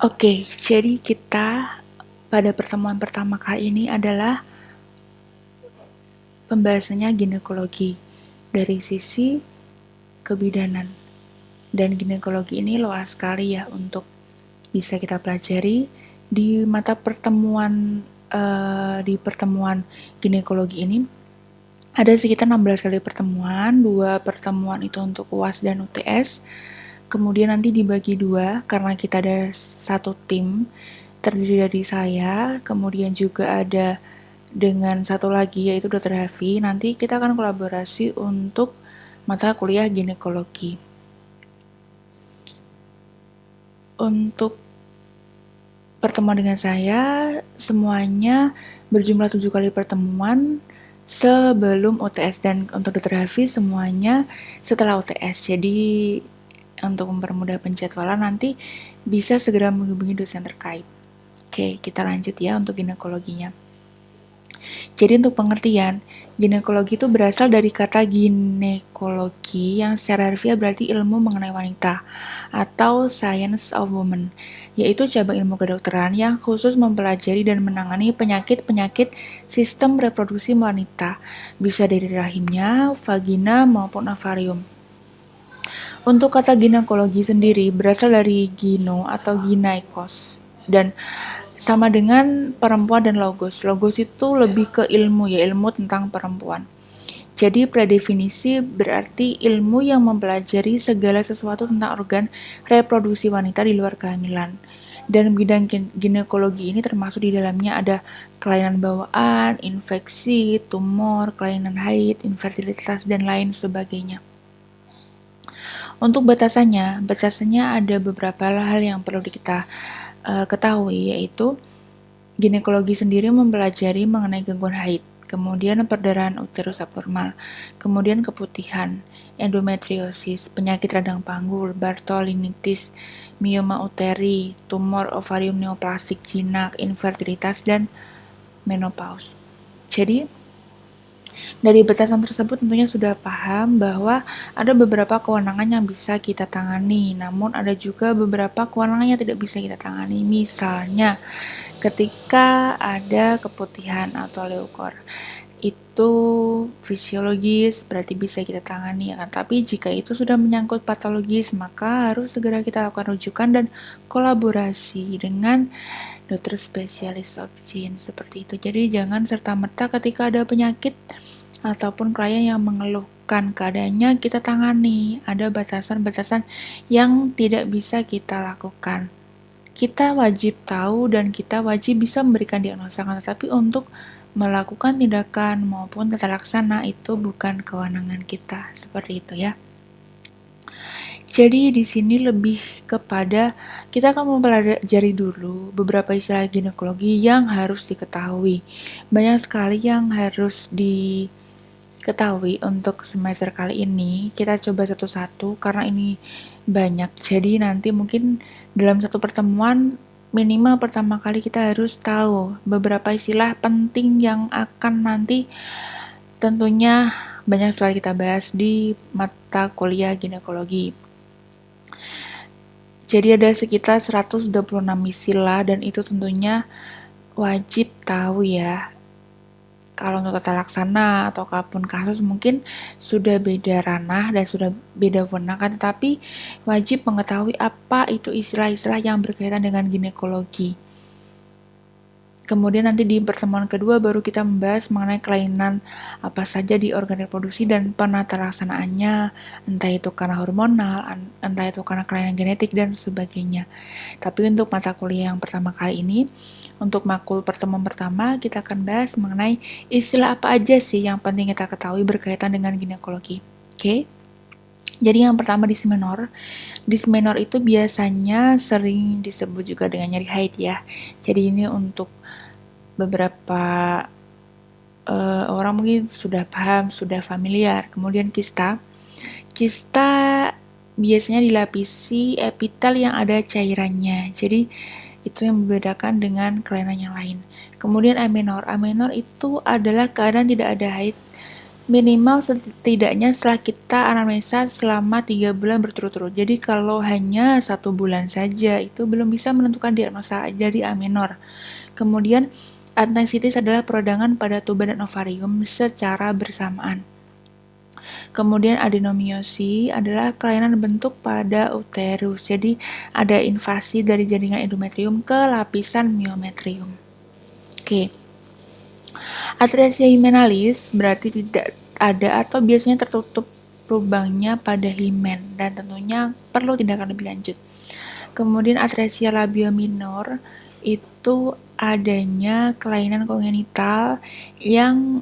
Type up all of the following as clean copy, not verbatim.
Oke, jadi kita pada pertemuan pertama kali ini adalah pembahasannya ginekologi dari sisi kebidanan. Dan ginekologi ini luas sekali ya untuk bisa kita pelajari di mata pertemuan di pertemuan ginekologi ini ada sekitar 16 kali pertemuan, 2 pertemuan itu untuk UAS dan UTS. Kemudian nanti dibagi 2 karena kita ada satu tim terdiri dari saya, kemudian juga ada dengan satu lagi yaitu Dr. Hafi. Nanti kita akan kolaborasi untuk mata kuliah ginekologi. Untuk pertemuan dengan saya semuanya berjumlah 7 kali pertemuan sebelum UTS, dan untuk Dr. Hafiz semuanya setelah UTS. Jadi untuk mempermudah penjadwalan nanti bisa segera menghubungi dosen terkait. Oke, kita lanjut ya untuk ginekologinya. Jadi untuk pengertian, ginekologi itu berasal dari kata ginekologi yang secara harfiah berarti ilmu mengenai wanita atau science of woman, yaitu cabang ilmu kedokteran yang khusus mempelajari dan menangani penyakit-penyakit sistem reproduksi wanita, bisa dari rahimnya, vagina, maupun ovarium. Untuk kata ginekologi sendiri berasal dari gino atau gynaikos dan sama dengan perempuan dan logos. Logos itu lebih ke ilmu ya, ilmu tentang perempuan. Jadi predefinisi berarti ilmu yang mempelajari segala sesuatu tentang organ reproduksi wanita di luar kehamilan. Dan bidang ginekologi ini termasuk di dalamnya ada kelainan bawaan, infeksi, tumor, kelainan haid, infertilitas, dan lain sebagainya. Untuk batasannya ada beberapa hal yang perlu kita ketahui, yaitu ginekologi sendiri mempelajari mengenai gangguan haid, kemudian perdarahan uterus abnormal, kemudian keputihan, endometriosis, penyakit radang panggul, Bartholinitis, mioma uteri, tumor ovarium neoplastik, jinak, infertilitas, dan menopause. Jadi dari batasan tersebut tentunya sudah paham bahwa ada beberapa kewenangan yang bisa kita tangani, namun ada juga beberapa kewenangan yang tidak bisa kita tangani. Misalnya, ketika ada keputihan atau leukor, itu fisiologis berarti bisa kita tangani ya kan. Tapi jika itu sudah menyangkut patologis, maka harus segera kita lakukan rujukan dan kolaborasi dengan dokter spesialis obstin seperti itu. Jadi jangan serta-merta ketika ada penyakit ataupun klien yang mengeluhkan keadaannya kita tangani. Ada batasan-batasan yang tidak bisa kita lakukan. Kita wajib tahu dan kita wajib bisa memberikan diagnosa, tetapi untuk melakukan tindakan maupun tata laksana itu bukan kewenangan kita. Seperti itu ya. Jadi di sini lebih kepada kita akan mempelajari dulu beberapa istilah ginekologi yang harus diketahui. Banyak sekali yang harus diketahui untuk semester kali ini. Kita coba satu-satu karena ini banyak. Jadi nanti mungkin dalam satu pertemuan minimal pertama kali kita harus tahu beberapa istilah penting yang akan nanti tentunya banyak sekali kita bahas di mata kuliah ginekologi. Jadi ada sekitar 126 istilah dan itu tentunya wajib tahu ya. Kalau untuk tata laksana atau apapun kasus mungkin sudah beda ranah dan sudah beda wewenang, tetapi wajib mengetahui apa itu istilah-istilah yang berkaitan dengan ginekologi. Kemudian nanti di pertemuan kedua baru kita membahas mengenai kelainan apa saja di organ reproduksi dan penata laksanaannya, entah itu karena hormonal, entah itu karena kelainan genetik, dan sebagainya. Tapi untuk mata kuliah yang pertama kali ini, untuk makul pertemuan pertama, kita akan bahas mengenai istilah apa aja sih yang penting kita ketahui berkaitan dengan ginekologi. Oke? Jadi yang pertama dismenor. Dismenor itu biasanya sering disebut juga dengan nyeri haid ya. Jadi ini untuk beberapa orang mungkin sudah paham, sudah familiar. Kemudian kista. Kista biasanya dilapisi epitel yang ada cairannya. Jadi itu yang membedakan dengan kelainan yang lain. Kemudian amenor. Amenor itu adalah keadaan tidak ada haid Minimal setidaknya setelah kita anamnesa selama 3 bulan berturut-turut. Jadi kalau hanya 1 bulan saja itu belum bisa menentukan diagnosa jadi A minor. Kemudian adnextitis adalah peradangan pada tuba dan ovarium secara bersamaan. Kemudian adenomiosi adalah kelainan bentuk pada uterus. Jadi ada invasi dari jaringan endometrium ke lapisan myometrium. Oke. Atresia hymenalis berarti tidak ada atau biasanya tertutup lubangnya pada himen dan tentunya perlu tindakan lebih lanjut. Kemudian atresia labio minor itu adanya kelainan kongenital yang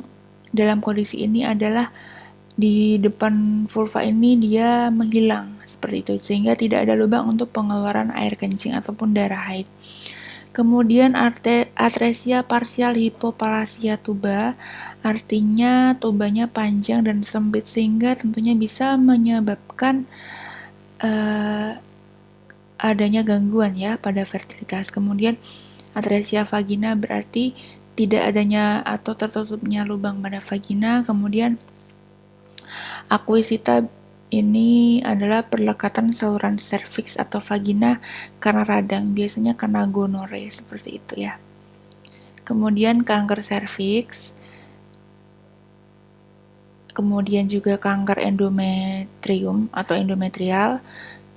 dalam kondisi ini adalah di depan vulva ini dia menghilang seperti itu sehingga tidak ada lubang untuk pengeluaran air kencing ataupun darah haid. Kemudian atresia parsial hipoplasia tuba, artinya tubanya panjang dan sempit sehingga tentunya bisa menyebabkan adanya gangguan ya pada fertilitas. Kemudian atresia vagina berarti tidak adanya atau tertutupnya lubang pada vagina. Kemudian aquisita ini adalah perlekatan saluran serviks atau vagina karena radang, biasanya karena gonore seperti itu ya. Kemudian kanker serviks, kemudian juga kanker endometrium atau endometrial,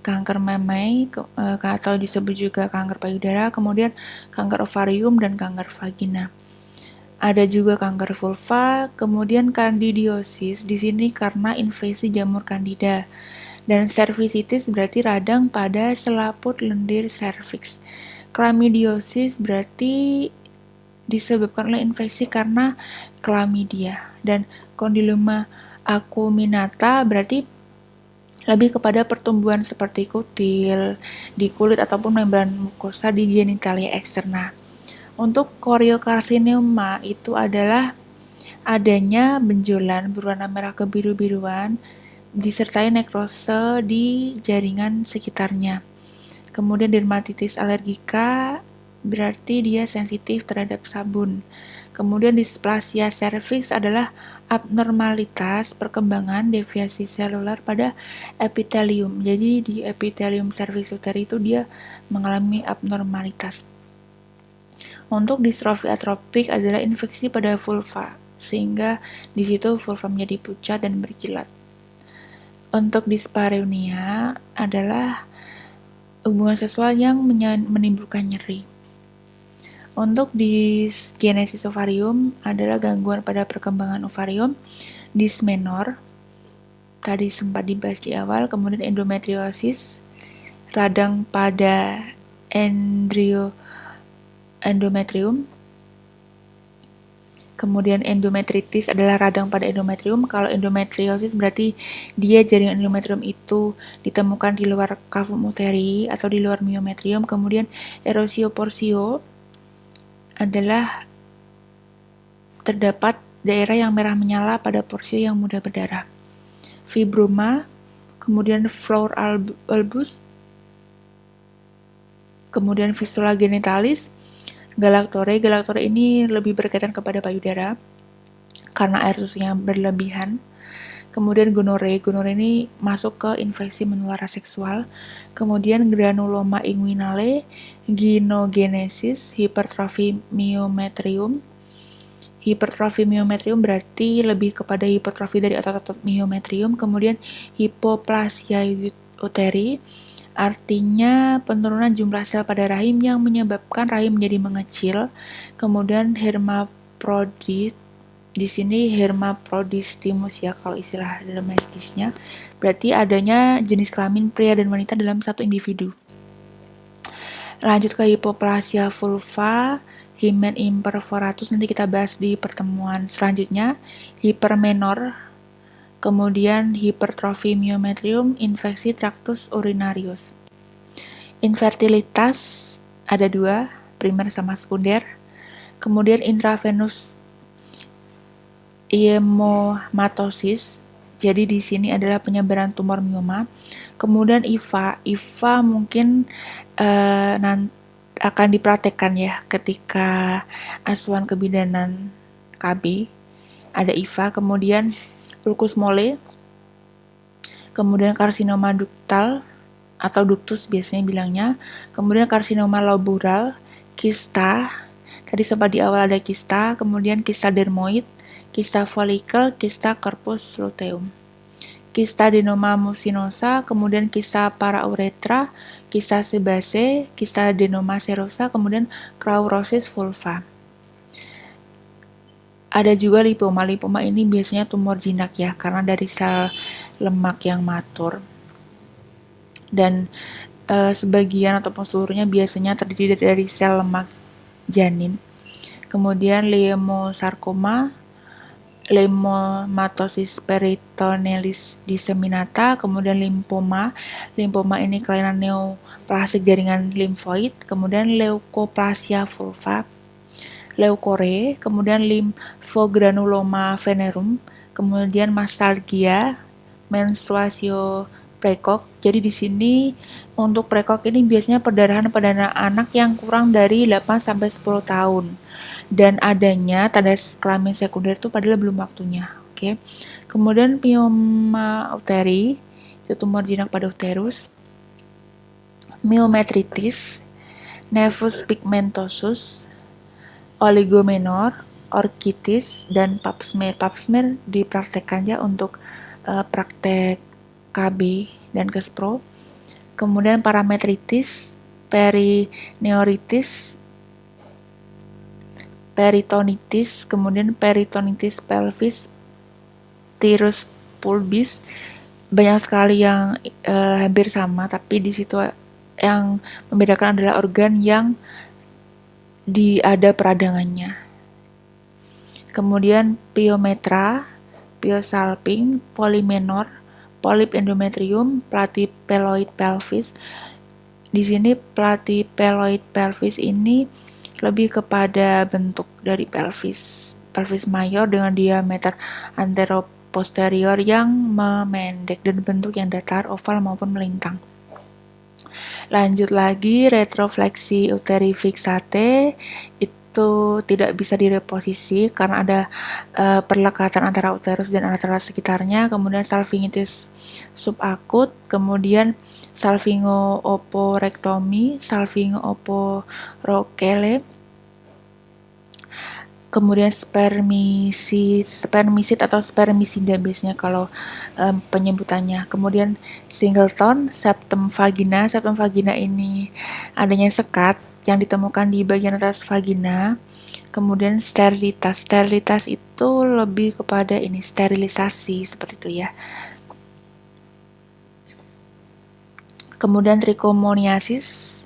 kanker memei atau disebut juga kanker payudara, kemudian kanker ovarium dan kanker vagina. Ada juga kanker vulva, kemudian kandidiosis di sini karena invasi jamur kandida. Dan cervicitis berarti radang pada selaput lendir serviks. Chlamydiosis berarti disebabkan oleh infeksi karena chlamydia. Dan condyloma acuminata berarti lebih kepada pertumbuhan seperti kutil di kulit ataupun membran mukosa di genitalia eksterna. Untuk koriokarsinoma itu adalah adanya benjolan berwarna merah kebiru-biruan disertai nekrose di jaringan sekitarnya. Kemudian dermatitis alergika berarti dia sensitif terhadap sabun. Kemudian displasia serviks adalah abnormalitas perkembangan deviasi seluler pada epitelium. Jadi di epitelium cervix uteri itu dia mengalami abnormalitas. Untuk distrofi atropik adalah infeksi pada vulva, sehingga di situ vulva menjadi pucat dan berkilat. Untuk dyspareunia adalah hubungan seksual yang menimbulkan nyeri. Untuk dysgenesis ovarium adalah gangguan pada perkembangan ovarium. Dysmenor tadi sempat dibahas di awal. Kemudian endometriosis, radang pada endometrium. Kemudian endometritis adalah radang pada endometrium. Kalau endometriosis berarti dia jaringan endometrium itu ditemukan di luar cavum uteri atau di luar myometrium. Kemudian erosio porsio adalah terdapat daerah yang merah menyala pada porsio yang mudah berdarah. Fibroma, kemudian floor albus, kemudian fistula genitalis, galaktore ini lebih berkaitan kepada payudara karena air susunya berlebihan. Kemudian gonore ini masuk ke infeksi menular seksual. Kemudian granuloma inguinale, ginogenesis, hipertrofi myometrium. Hipertrofi myometrium berarti lebih kepada hipertrofi dari otot-otot myometrium. Kemudian hipoplasia uteri, artinya penurunan jumlah sel pada rahim yang menyebabkan rahim menjadi mengecil. Kemudian hermaprodit, di sini hermaproditimus ya kalau istilah domestisnya, berarti adanya jenis kelamin pria dan wanita dalam satu individu. Lanjut ke hipoplasia vulva, hymen imperforatus, nanti kita bahas di pertemuan selanjutnya. Hipermenor, kemudian hipertrofi myometrium, infeksi traktus urinarius. Infertilitas ada 2, primer sama sekunder. Kemudian intravenous hemomatosis, jadi di sini adalah penyebaran tumor mioma. Kemudian IVA mungkin akan dipraktekkan ya ketika asuhan kebidanan KB, ada IVA. Kemudian ulcus mole, kemudian karsinoma duktal atau ductus biasanya bilangnya, kemudian karsinoma lobular, kista, tadi sempat di awal ada kista, kemudian kista dermoid, kista folikel, kista corpus luteum, kista adenoma mucinosa, kemudian kista parauretra, kista sebase, kista adenoma serosa, kemudian chlorosis vulva. Ada juga lipoma. Lipoma ini biasanya tumor jinak ya, karena dari sel lemak yang matur. Dan sebagian ataupun seluruhnya biasanya terdiri dari sel lemak janin. Kemudian leiomyosarcoma, leishmatosis peritonealis disseminata, kemudian limfoma. Limfoma ini kelainan neoplastik jaringan limfoid, kemudian leukoplasia vulva, leukore, kemudian lymphogranuloma venerum, kemudian mastalgia, menstruatio prekok. Jadi di sini untuk prekok ini biasanya perdarahan pada anak yang kurang dari 8 sampai 10 tahun. Dan adanya tanda kelamin sekunder itu padahal belum waktunya. Oke. Kemudian pioma uteri, itu tumor jinak pada uterus. Myometritis, nevus pigmentosus, oligomenor, orkitis, dan pap smear. Pap smear dipraktekkan ya untuk praktek KB dan Kespro. Kemudian parametritis, perineoritis, peritonitis, kemudian peritonitis pelvis, tirus pulvis. Banyak sekali yang hampir sama, tapi di situ yang membedakan adalah organ yang ada peradangannya. Kemudian piometra, piosalping, polimenor, polip endometrium, platypeloid pelvis. Di sini platypeloid pelvis ini lebih kepada bentuk dari pelvis mayor dengan diameter anteroposterior yang memendek dan bentuk yang datar, oval maupun melintang. Lanjut lagi, retrofleksi uteri fixate itu tidak bisa direposisi karena ada perlekatan antara uterus dan antara sekitarnya. Kemudian salpingitis subakut, kemudian salpingo-oporektomi, salpingo-oporokele, kemudian spermisid atau spermisida biasanya kalau penyebutannya. Kemudian singleton, septum vagina. Septum vagina ini adanya sekat yang ditemukan di bagian atas vagina. Kemudian sterilitas. Sterilitas itu lebih kepada sterilisasi seperti itu ya. Kemudian trichomoniasis,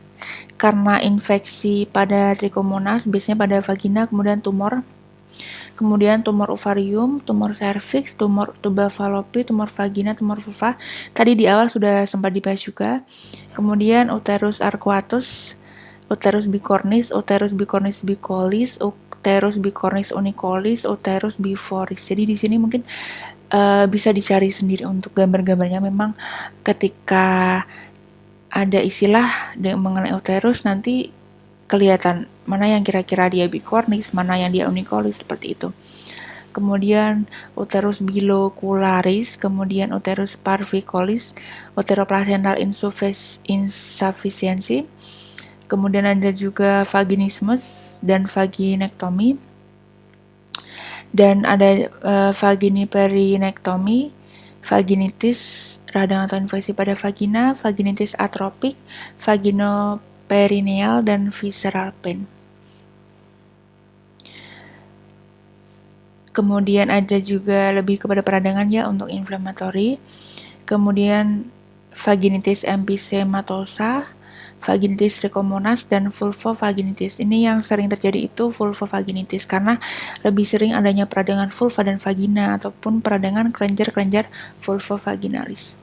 karena infeksi pada trichomonas, biasanya pada vagina, kemudian tumor. Kemudian tumor ovarium, tumor serviks, tumor tuba fallopi, tumor vagina, tumor vulva. Tadi di awal sudah sempat dibahas juga. Kemudian uterus arcuatus, uterus bicornis, uterus bicornis bicolis, uterus bicornis unicolis, uterus biforis. Jadi di sini mungkin bisa dicari sendiri untuk gambar-gambarnya. Memang ketika ada istilah mengenai uterus nanti kelihatan mana yang kira-kira dia bicornis, mana yang dia unicolis, seperti itu. Kemudian uterus bilocularis, kemudian uterus parvicolis, uteroplacental insufficiency, kemudian ada juga vaginismus dan vaginektomi, dan ada vaginiperinektomi, vaginitis radang atau infeksi pada vagina, vaginitis atropik, vaginoperineal, dan visceral pain. Kemudian ada juga lebih kepada peradangan ya untuk inflammatory. Kemudian vaginitis emphysematosa, vaginitis trichomonas, dan vulvovaginitis. Ini yang sering terjadi itu vulvovaginitis karena lebih sering adanya peradangan vulva dan vagina ataupun peradangan kelenjar-kelenjar vulvovaginalis.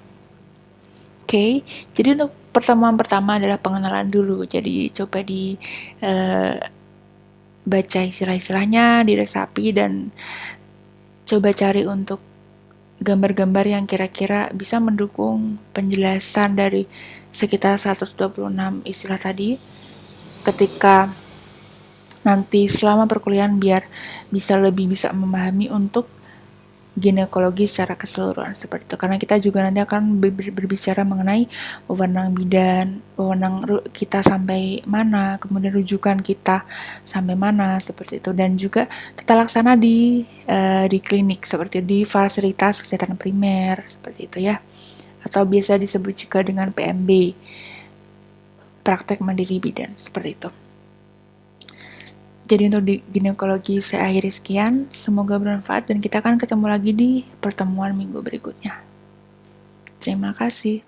Oke, jadi untuk pertemuan pertama adalah pengenalan dulu. Jadi coba baca istilah-istilahnya, diresapi, dan coba cari untuk gambar-gambar yang kira-kira bisa mendukung penjelasan dari sekitar 126 istilah tadi ketika nanti selama perkuliahan, biar bisa lebih bisa memahami untuk ginekologi secara keseluruhan seperti itu. Karena kita juga nanti akan berbicara mengenai wewenang bidan, wewenang kita sampai mana, kemudian rujukan kita sampai mana seperti itu, dan juga tata laksana di klinik seperti di fasilitas kesehatan primer seperti itu ya, atau biasa disebut juga dengan PMB, praktek mandiri bidan seperti itu. Jadi untuk di ginekologi saya akhiri sekian, semoga bermanfaat dan kita akan ketemu lagi di pertemuan minggu berikutnya. Terima kasih.